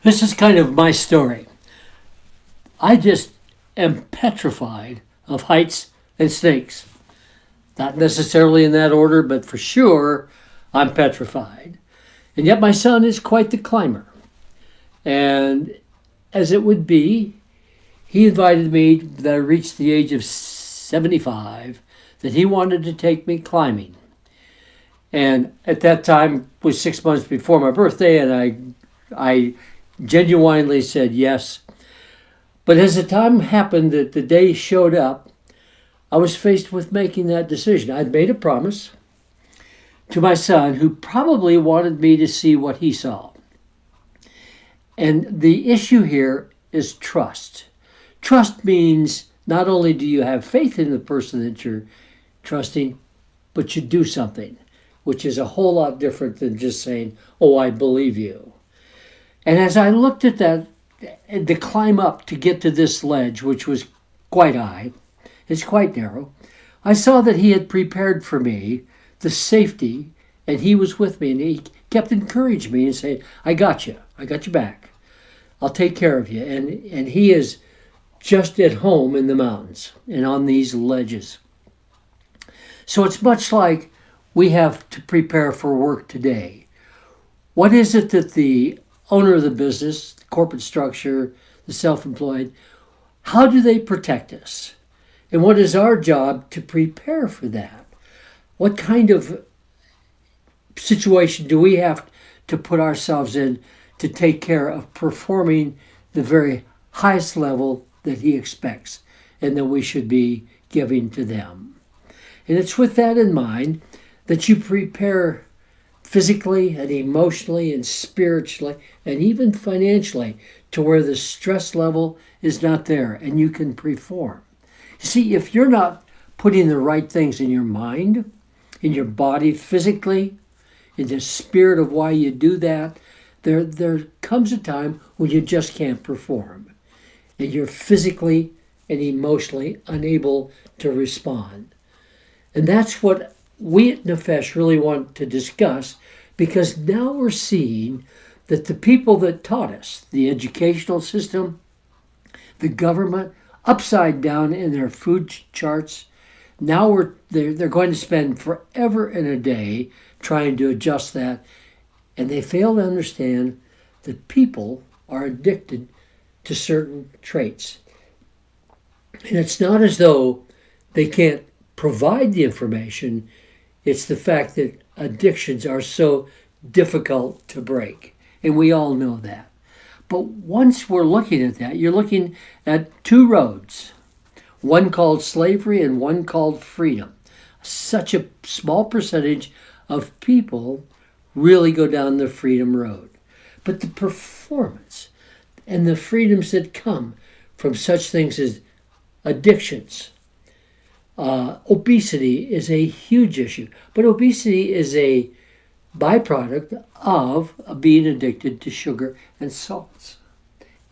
This is kind of my story. I just am petrified of heights and snakes. Not necessarily in that order, but for sure, I'm petrified. And yet my son is quite the climber. And as it would be, he invited me that I reached the age of 75, that he wanted to take me climbing. And at that time was 6 months before my birthday, and I genuinely said yes. But as the time happened that the day showed up, I was faced with making that decision. I'd made a promise to my son, who probably wanted me to see what he saw. And the issue here is trust. Trust means not only do you have faith in the person that you're trusting, but you do something, which is a whole lot different than just saying, "Oh, I believe you." And as I looked at that, the climb up to get to this ledge, which was quite high, it's quite narrow, I saw that he had prepared for me the safety, and he was with me, and he kept encouraging me and saying, I got you back. I'll take care of you. And he is just at home in the mountains and on these ledges. So it's much like we have to prepare for work today. What is it that the owner of the business, the corporate structure, the self-employed, how do they protect us? And what is our job to prepare for that? What kind of situation do we have to put ourselves in to take care of performing the very highest level that he expects and that we should be giving to them? And it's with that in mind that you prepare physically and emotionally and spiritually and even financially to where the stress level is not there and you can perform. See, if you're not putting the right things in your mind, in your body, physically, in the spirit of why you do that, there comes a time when you just can't perform. And you're physically and emotionally unable to respond. And that's what we at Nefesh really want to discuss, because now we're seeing that the people that taught us, the educational system, the government, upside down in their food charts, now they're going to spend forever and a day trying to adjust that, and they fail to understand that people are addicted to certain traits. And it's not as though they can't provide the information, it's the fact that addictions are so difficult to break, and we all know that. But once we're looking at that, you're looking at two roads, one called slavery and one called freedom. Such a small percentage of people really go down the freedom road. But the performance and the freedoms that come from such things as addictions, obesity is a huge issue. But obesity is a byproduct of being addicted to sugar and salts,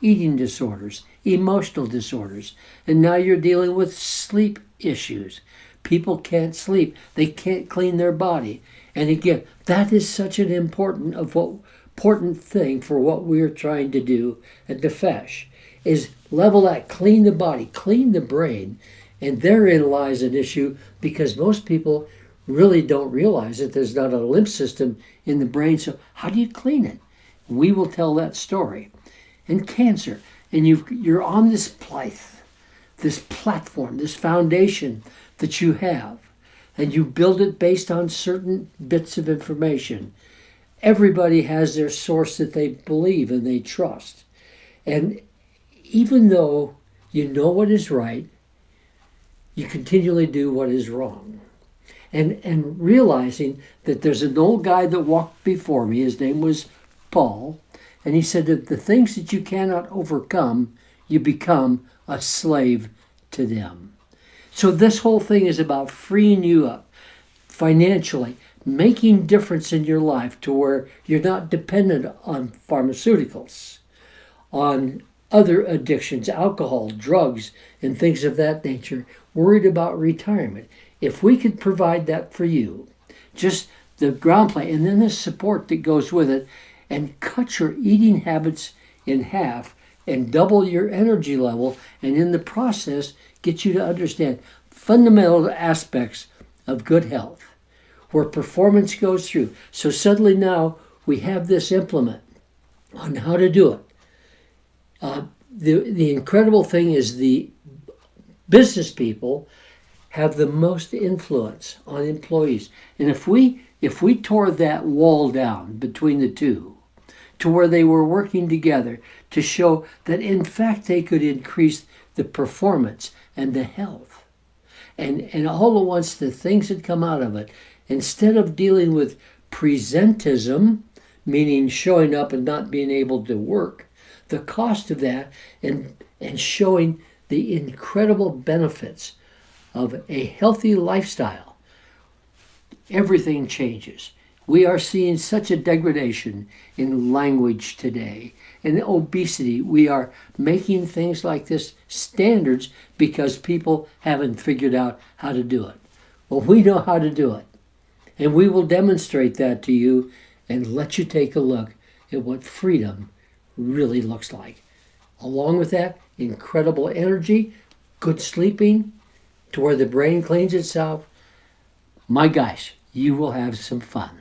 eating disorders, emotional disorders, and now you're dealing with sleep issues. People can't sleep. They can't clean their body. And again, that is such an important thing for what we're trying to do at Nefesh, is level that, clean the body, clean the brain. And therein lies an issue, because most people really don't realize that there's not a lymph system in the brain. So how do you clean it? We will tell that story. And cancer. And you're on this platform, this foundation that you have. And you build it based on certain bits of information. Everybody has their source that they believe and they trust. And even though you know what is right, you continually do what is wrong. And realizing that there's an old guy that walked before me, his name was Paul, and he said that the things that you cannot overcome, you become a slave to them. So this whole thing is about freeing you up financially, making difference in your life to where you're not dependent on pharmaceuticals, on other addictions, alcohol, drugs, and things of that nature, worried about retirement. If we could provide that for you, just the ground plan and then the support that goes with it, and cut your eating habits in half and double your energy level, and in the process get you to understand fundamental aspects of good health, where performance goes through. So suddenly now we have this implement on how to do it. The incredible thing is the business people have the most influence on employees. And if we tore that wall down between the two to where they were working together to show that in fact they could increase the performance and the health, and all at once the things that come out of it, instead of dealing with presentism, meaning showing up and not being able to work, the cost of that, and showing the incredible benefits of a healthy lifestyle, everything changes. We are seeing such a degradation in language today. In obesity, we are making things like this standards because people haven't figured out how to do it. Well, we know how to do it. And we will demonstrate that to you and let you take a look at what freedom really looks like. Along with that, incredible energy, good sleeping, to where the brain cleans itself. My gosh, you will have some fun.